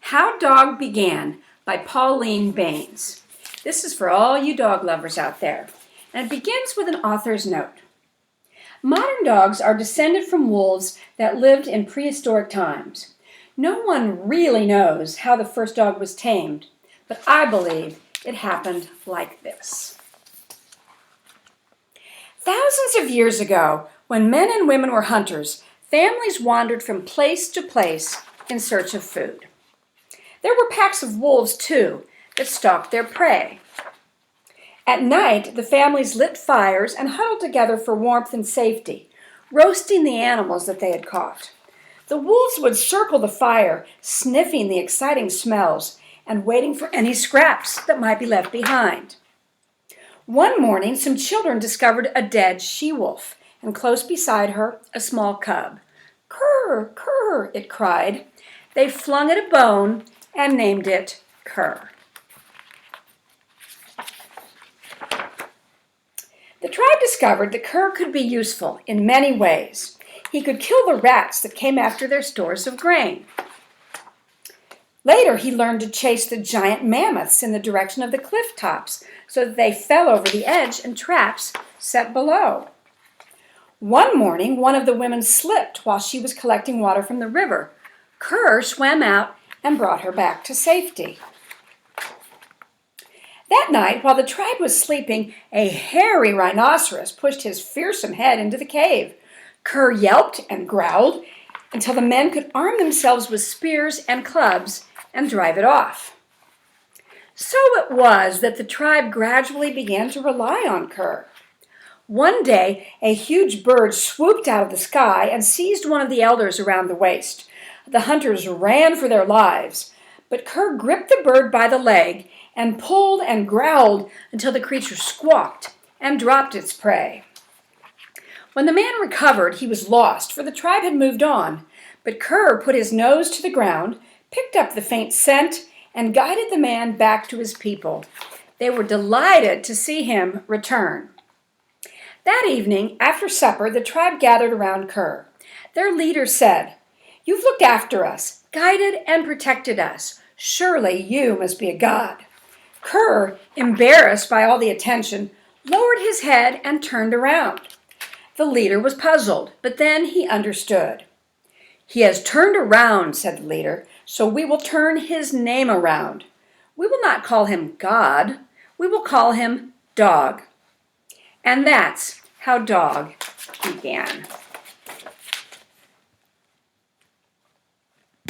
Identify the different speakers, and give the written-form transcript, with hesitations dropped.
Speaker 1: How Dog Began by Pauline Baines. This is for all you dog lovers out there, and it begins with an author's note. Modern dogs are descended from wolves that lived in prehistoric times. No one really knows how the first dog was tamed, but I believe it happened like this. Thousands of years ago, when men and women were hunters, families wandered from place to place in search of food. There were packs of wolves, too, that stalked their prey. At night, the families lit fires and huddled together for warmth and safety, roasting the animals that they had caught. The wolves would circle the fire, sniffing the exciting smells and waiting for any scraps that might be left behind. One morning, some children discovered a dead she-wolf, and close beside her, a small cub. "Kurr, kurr," it cried. They flung it a bone and named it Cur. The tribe discovered that Cur could be useful in many ways. He could kill the rats that came after their stores of grain. Later, he learned to chase the giant mammoths in the direction of the cliff tops so that they fell over the edge and traps set below. One morning, one of the women slipped while she was collecting water from the river. Cur swam out and brought her back to safety. That night, while the tribe was sleeping, a hairy rhinoceros pushed his fearsome head into the cave. Cur yelped and growled until the men could arm themselves with spears and clubs and drive it off. So it was that the tribe gradually began to rely on Cur. One day, a huge bird swooped out of the sky and seized one of the elders around the waist. The hunters ran for their lives, but Cur gripped the bird by the leg and pulled and growled until the creature squawked and dropped its prey. When the man recovered, he was lost, for the tribe had moved on, but Cur put his nose to the ground, picked up the faint scent, and guided the man back to his people. They were delighted to see him return. That evening, after supper, the tribe gathered around Cur. Their leader said, "You've looked after us, guided and protected us. Surely you must be a god." Cur, embarrassed by all the attention, lowered his head and turned around. The leader was puzzled, but then he understood. "He has turned around," said the leader, "so we will turn his name around. We will not call him God. We will call him Dog." And that's how Dog began.